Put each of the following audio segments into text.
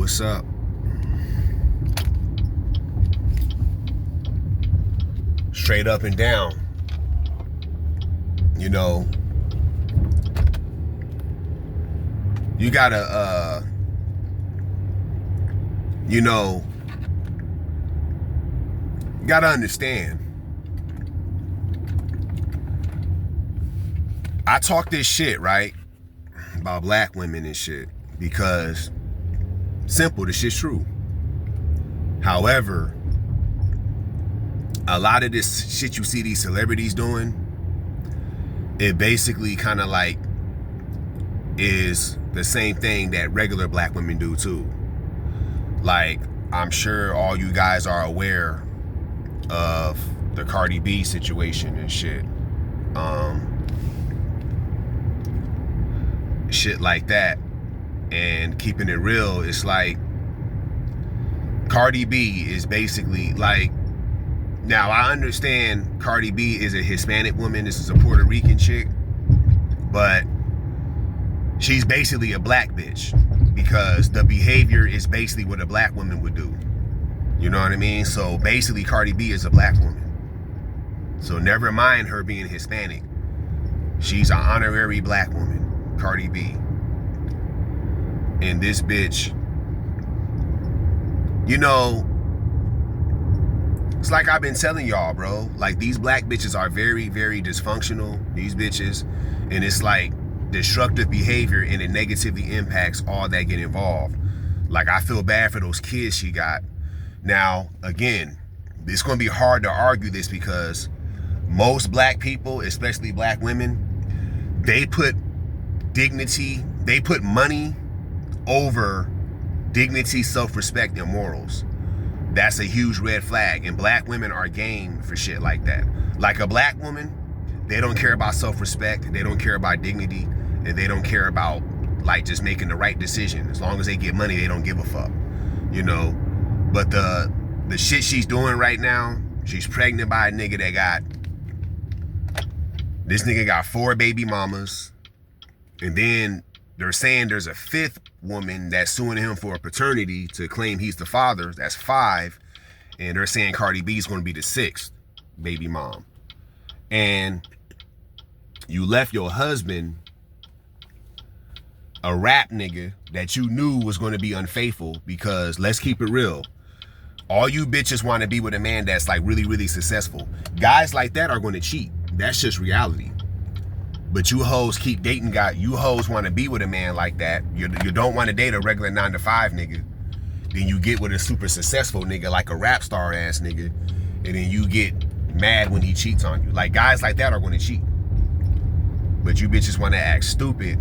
what's up? Straight up and down. You know, you gotta, you gotta understand. I talk this shit, right, about black women and shit, because simple, this shit's true. However, a lot of this shit you see these celebrities doing, it basically kind of like is the same thing that regular black women do too. Like, I'm sure all you guys are aware of the Cardi B situation and shit. Shit like that. And keeping it real, it's like Cardi B is basically like, now I understand Cardi B is a Hispanic woman, this is a Puerto Rican chick, but she's basically a black bitch because the behavior is basically what a black woman would do. You know what I mean? So basically Cardi B is a black woman. So never mind her being Hispanic. She's an honorary black woman, Cardi B. And this bitch, you know, it's like I've been telling y'all, bro. Like, these black bitches are very, very dysfunctional. These bitches. And it's like destructive behavior, and it negatively impacts all that get involved. Like, I feel bad for those kids she got. Now, again, it's going to be hard to argue this because most black people, especially black women, they put dignity, they put money over dignity, self-respect, and morals. That's a huge red flag, and black women are game for shit like that. Like, a black woman, they don't care about self-respect, they don't care about dignity, and they don't care about like just making the right decision. As long as they get money, they don't give a fuck, you know. But the shit she's doing right now, she's pregnant by a nigga that got, this nigga got 4 baby mamas, and then they're saying there's a 5th woman that's suing him for a paternity to claim he's the father. That's 5. And they're saying Cardi B is going to be the 6th baby mom. And you left your husband, a rap nigga that you knew was going to be unfaithful, because let's keep it real. All you bitches want to be with a man that's like really, really successful. Guys like that are going to cheat. That's just reality. But you hoes keep dating guys. You hoes want to be with a man like that. You don't want to date a regular 9-to-5 nigga. Then you get with a super successful nigga, like a rap star ass nigga. And then you get mad when he cheats on you. Like, guys like that are going to cheat. But you bitches want to act stupid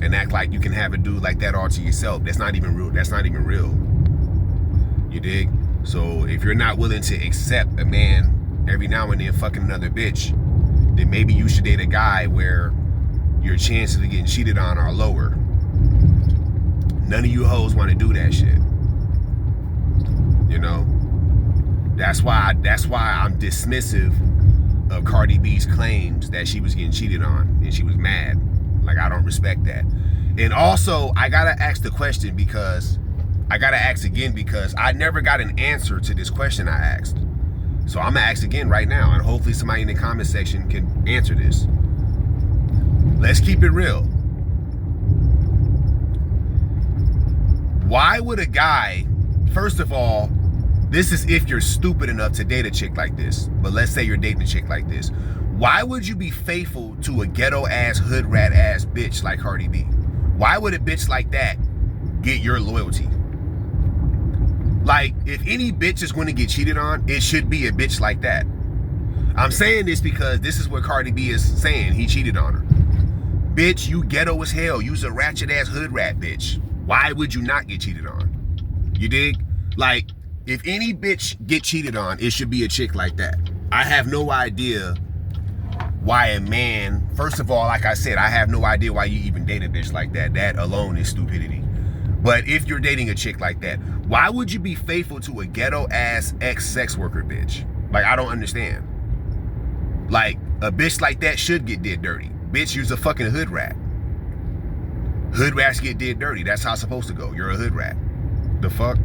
and act like you can have a dude like that all to yourself. That's not even real. That's not even real. You dig? So if you're not willing to accept a man every now and then fucking another bitch, then maybe you should date a guy where your chances of getting cheated on are lower. None of you hoes want to do that shit. You know? That's why I'm dismissive of Cardi B's claims that she was getting cheated on and she was mad. Like, I don't respect that. And also, I gotta ask the question because I never got an answer to this question I asked. So I'm gonna ask again right now, and hopefully somebody in the comment section can answer this. Let's keep it real. Why would a guy, first of all, this is if you're stupid enough to date a chick like this, but let's say you're dating a chick like this. Why would you be faithful to a ghetto ass, hood rat ass bitch like Cardi B? Why would a bitch like that get your loyalty? Like, if any bitch is going to get cheated on, it should be a bitch like that. I'm saying this because this is what Cardi B is saying. He cheated on her. Bitch, you ghetto as hell. You's a ratchet ass hood rat bitch. Why would you not get cheated on? You dig? Like, if any bitch get cheated on, it should be a chick like that. I have no idea why a man, first of all, like I said, I have no idea why you even date a bitch like that. That alone is stupidity. But if you're dating a chick like that, why would you be faithful to a ghetto ass ex-sex worker bitch? Like, I don't understand. Like, a bitch like that should get did dirty. Bitch, you're a fucking hood rat. Hood rats get did dirty. That's how it's supposed to go. You're a hood rat. The fuck?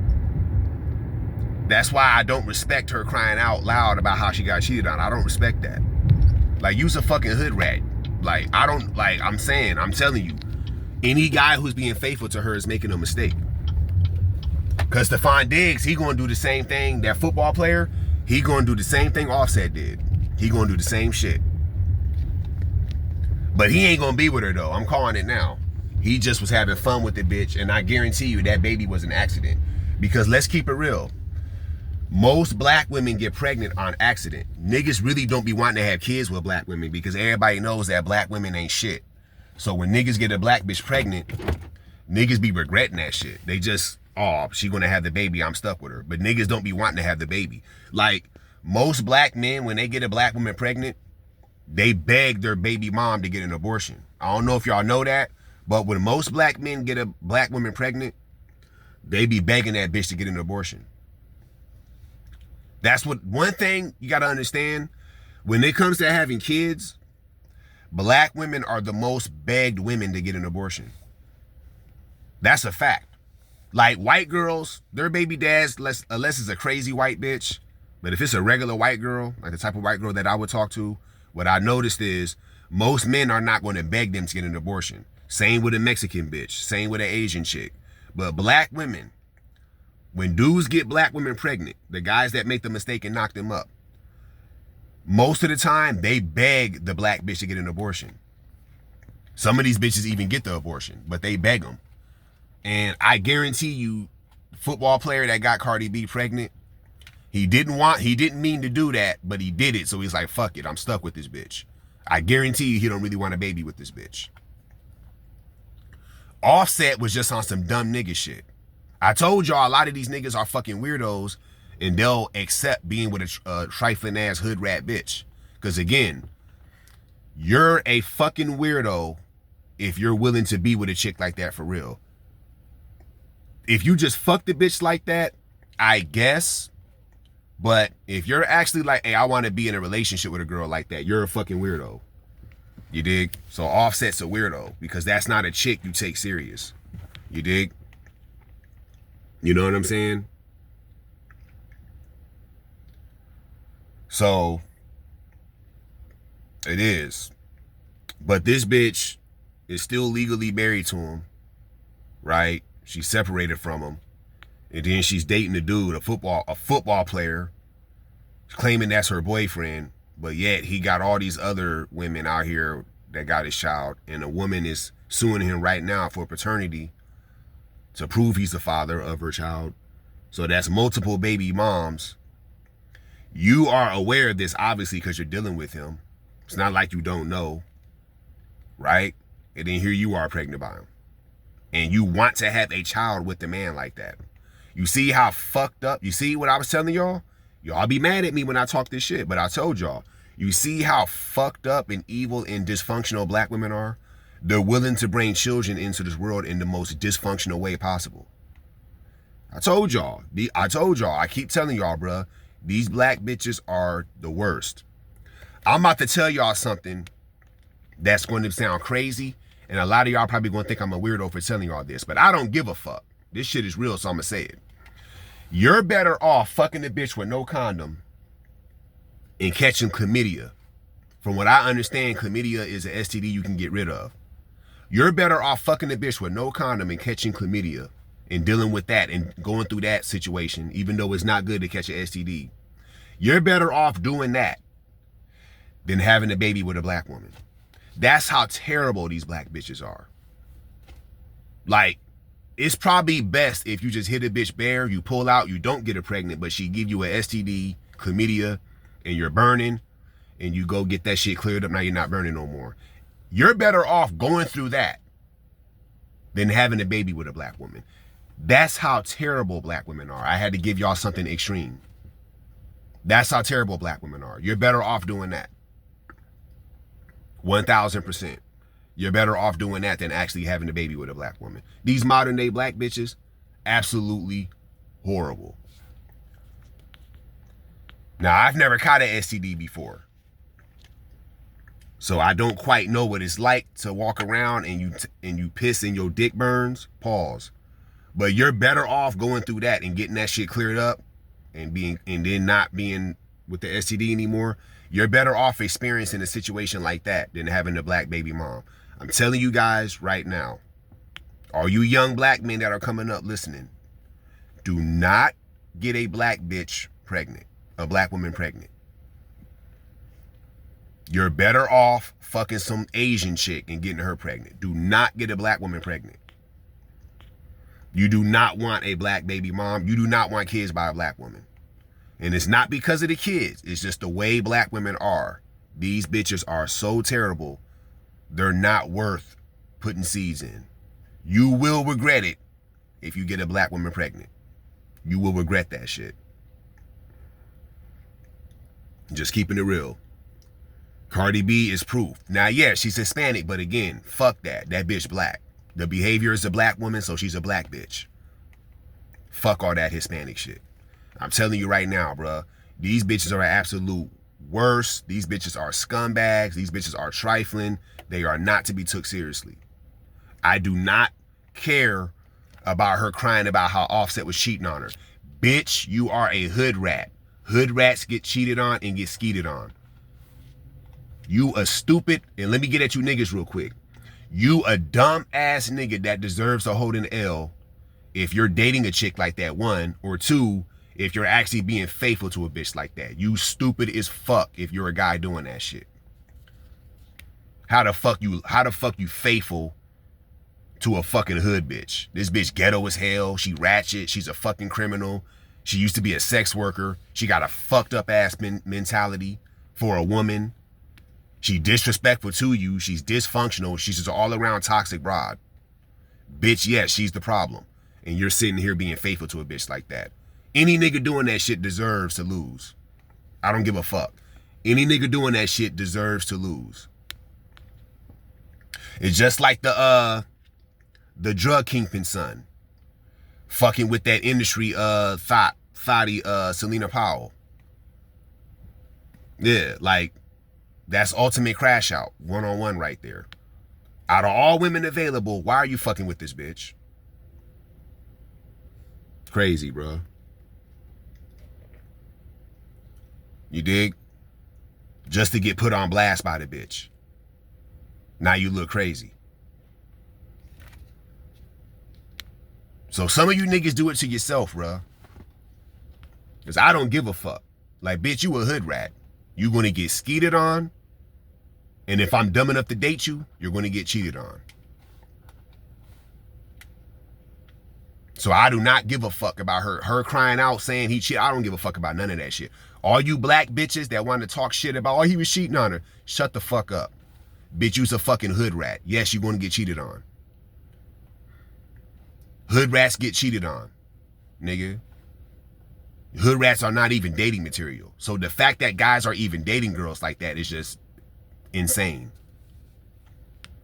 That's why I don't respect her crying out loud about how she got cheated on. I don't respect that. Like, you's a fucking hood rat. Like, I don't, like, I'm telling you, any guy who's being faithful to her is making a mistake. Because Stephon Diggs, he gonna do the same thing. That football player, he gonna do the same thing Offset did. He gonna do the same shit. But he ain't gonna be with her though. I'm calling it now. He just was having fun with the bitch, and I guarantee you that baby was an accident. Because let's keep it real. Most black women get pregnant on accident. Niggas really don't be wanting to have kids with black women because everybody knows that black women ain't shit. So when niggas get a black bitch pregnant, niggas be regretting that shit. They just, oh, she gonna have the baby, I'm stuck with her. But niggas don't be wanting to have the baby. Like, most black men, when they get a black woman pregnant, they beg their baby mom to get an abortion. I don't know if y'all know that, but when most black men get a black woman pregnant, they be begging that bitch to get an abortion. That's what, one thing you gotta understand, when it comes to having kids, black women are the most begged women to get an abortion. That's a fact. Like, white girls, their baby dads, unless it's a crazy white bitch, but if it's a regular white girl, like the type of white girl that I would talk to, what I noticed is most men are not going to beg them to get an abortion. Same with a Mexican bitch, same with an Asian chick. But black women, when dudes get black women pregnant, the guys that make the mistake and knock them up, most of the time, they beg the black bitch to get an abortion. Some of these bitches even get the abortion, but they beg them. And I guarantee you, football player that got Cardi B pregnant, he didn't mean to do that, but he did it. So he's like, fuck it, I'm stuck with this bitch. I guarantee you he don't really want a baby with this bitch. Offset was just on some dumb nigga shit. I told y'all a lot of these niggas are fucking weirdos and they'll accept being with a trifling ass hood rat bitch. Because again, you're a fucking weirdo if you're willing to be with a chick like that for real. If you just fuck the bitch like that, I guess. But if you're actually like, hey, I want to be in a relationship with a girl like that, you're a fucking weirdo. You dig? So Offset's a weirdo because that's not a chick you take serious. You dig? You know what I'm saying? So it is. But this bitch is still legally married to him, right? She's separated from him. And then she's dating a dude, a football player, claiming that's her boyfriend, but yet he got all these other women out here that got his child, and a woman is suing him right now for paternity to prove he's the father of her child. So that's multiple baby moms. You are aware of this, obviously, because you're dealing with him. It's not like you don't know, right? And then here you are pregnant by him. And you want to have a child with a man like that. You see how fucked up, you see what I was telling y'all? Y'all be mad at me when I talk this shit, but I told y'all. You see how fucked up and evil and dysfunctional black women are? They're willing to bring children into this world in the most dysfunctional way possible. I told y'all. I keep telling y'all, bruh. These black bitches are the worst. I'm about to tell y'all something that's going to sound crazy, and a lot of y'all probably going to think I'm a weirdo for telling y'all this, but I don't give a fuck. This shit is real, so I'm going to say it. You're better off fucking a bitch with no condom and catching chlamydia. From what I understand, chlamydia is an STD you can get rid of. You're better off fucking a bitch with no condom and catching chlamydia and dealing with that and going through that situation, even though it's not good to catch an STD. You're better off doing that than having a baby with a black woman. That's how terrible these black bitches are. Like, it's probably best if you just hit a bitch bare, you pull out, you don't get her pregnant, but she give you a STD, chlamydia, and you're burning, and you go get that shit cleared up, now you're not burning no more. You're better off going through that than having a baby with a black woman. That's how terrible black women are. I had to give y'all something extreme. That's how terrible black women are. You're better off doing that. 1000%. You're better off doing that than actually having a baby with a black woman. These modern day black bitches, absolutely horrible. Now, I've never caught an STD before. So I don't quite know what it's like to walk around and you piss and your dick burns. Pause. But you're better off going through that and getting that shit cleared up and then not being with the STD anymore. You're better off experiencing a situation like that than having a black baby mom. I'm telling you guys right now, all you young black men that are coming up listening, do not get a black bitch pregnant, a black woman pregnant. You're better off fucking some Asian chick and getting her pregnant. Do not get a black woman pregnant. You do not want a black baby mom. You do not want kids by a black woman. And it's not because of the kids. It's just the way black women are. These bitches are so terrible. They're not worth putting seeds in. You will regret it if you get a black woman pregnant. You will regret that shit. Just keeping it real. Cardi B is proof. Now, yeah, she's Hispanic, but again, fuck that. That bitch black. The behavior is a black woman, so she's a black bitch. Fuck all that Hispanic shit. I'm telling you right now, bruh. These bitches are absolute worst. These bitches are scumbags. These bitches are trifling. They are not to be took seriously. I do not care about her crying about how Offset was cheating on her. Bitch, you are a hood rat. Hood rats get cheated on and get skeeted on. You a stupid, and let me get at you niggas real quick. You a dumb ass nigga that deserves to hold an L if you're dating a chick like that, one, or two, if you're actually being faithful to a bitch like that. You stupid as fuck if you're a guy doing that shit. How the fuck you faithful to a fucking hood bitch? This bitch ghetto as hell. She ratchet. She's a fucking criminal. She used to be a sex worker. She got a fucked up ass mentality for a woman. She disrespectful to you. She's dysfunctional. She's just all around toxic broad. Bitch, yes, she's the problem. And you're sitting here being faithful to a bitch like that. Any nigga doing that shit deserves to lose. I don't give a fuck. Any nigga doing that shit deserves to lose. It's just like the drug kingpin son. Fucking with that industry thotty Selena Powell. Yeah, like that's ultimate crash out. One-on-one right there. Out of all women available, why are you fucking with this bitch? Crazy, bro. You dig? Just to get put on blast by the bitch. Now you look crazy. So some of you niggas do it to yourself, bro. Because I don't give a fuck. Like, bitch, you a hood rat. You gonna get skeeted on. And if I'm dumb enough to date you, you're gonna get cheated on. So I do not give a fuck about her crying out saying he cheated. I don't give a fuck about none of that shit. All you black bitches that want to talk shit about, oh, he was cheating on her. Shut the fuck up. Bitch, you's a fucking hood rat. Yes, you're gonna get cheated on. Hood rats get cheated on, nigga. Hood rats are not even dating material. So the fact that guys are even dating girls like that is just insane.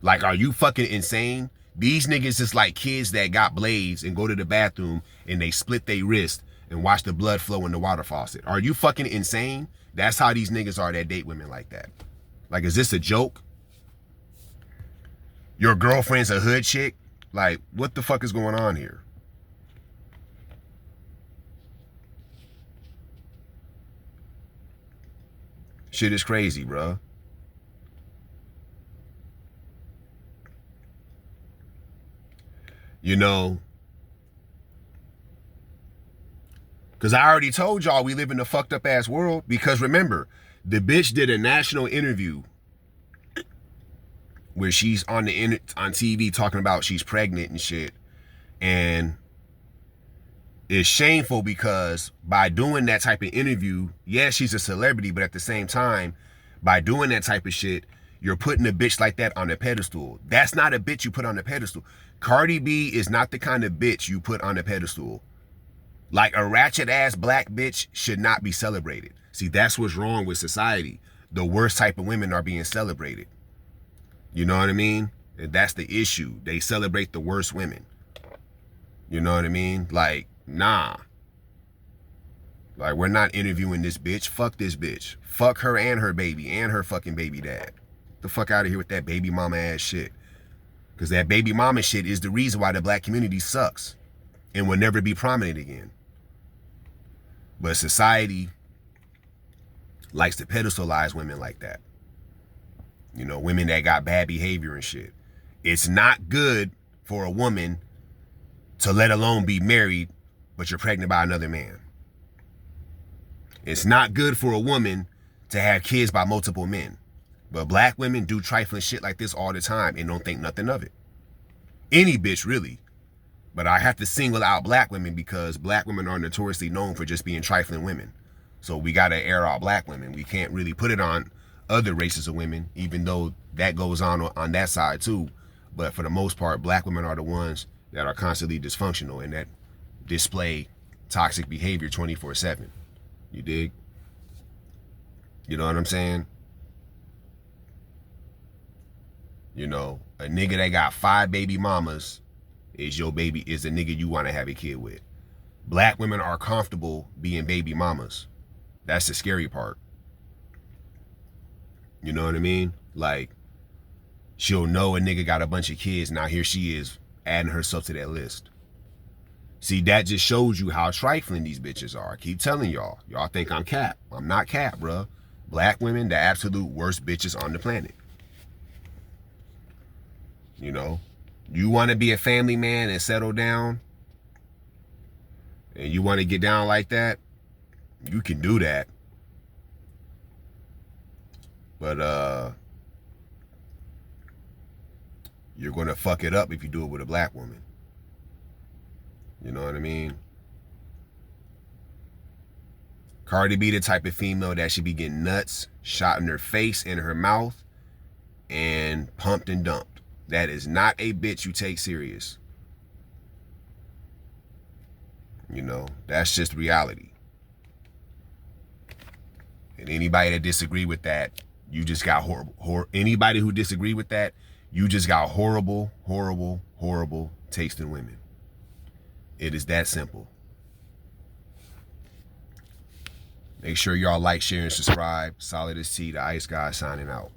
Like, are you fucking insane? These niggas is like kids that got blades and go to the bathroom and they split their wrist and watch the blood flow in the water faucet. Are you fucking insane? That's how these niggas are that date women like that. Like, is this a joke? Your girlfriend's a hood chick? Like, what the fuck is going on here? Shit is crazy, bro. You know, because I already told y'all we live in a fucked up ass world. Because remember, the bitch did a national interview where she's on TV talking about she's pregnant and shit. And it's shameful because by doing that type of interview, yeah, she's a celebrity, but at the same time, by doing that type of shit, you're putting a bitch like that on a pedestal. That's not a bitch you put on a pedestal. Cardi B is not the kind of bitch you put on a pedestal. Like, a ratchet ass black bitch should not be celebrated. See, that's what's wrong with society. The worst type of women are being celebrated. You know what I mean? And that's the issue. They celebrate the worst women. You know what I mean? Like, nah. Like, we're not interviewing this bitch. Fuck this bitch. Fuck her and her baby and her fucking baby dad. The fuck out of here with that baby mama ass shit. Because that baby mama shit is the reason why the black community sucks. and will never be prominent again. But society likes to pedestalize women like that. You know, women that got bad behavior and shit. It's not good for a woman to let alone be married, but you're pregnant by another man. It's not good for a woman to have kids by multiple men. But black women do trifling shit like this all the time and don't think nothing of it. Any bitch, really. But I have to single out black women because black women are notoriously known for just being trifling women. So we got to air out black women. We can't really put it on other races of women, even though that goes on that side too. But for the most part, black women are the ones that are constantly dysfunctional and that display toxic behavior 24/7. You dig? You know what I'm saying? You know, a nigga that got 5 baby mamas is the nigga you want to have a kid with. Black women are comfortable being baby mamas. That's the scary part. You know what I mean? Like, she'll know a nigga got a bunch of kids. Now here she is adding herself to that list. See, that just shows you how trifling these bitches are. I keep telling y'all. Y'all think I'm cap. I'm not cap, bruh. Black women, the absolute worst bitches on the planet. You know? You want to be a family man and settle down? And you want to get down like that? You can do that. But, you're going to fuck it up if you do it with a black woman. You know what I mean? Cardi B the type of female that should be getting nuts shot in her face, in her mouth, and pumped and dumped. That is not a bitch you take serious. You know, that's just reality. And anybody that disagree with that, you just got anybody who disagree with that, you just got horrible, horrible, horrible taste in women. It is that simple. Make sure y'all like, share, and subscribe. Solidus-T, the Ice Guy, signing out.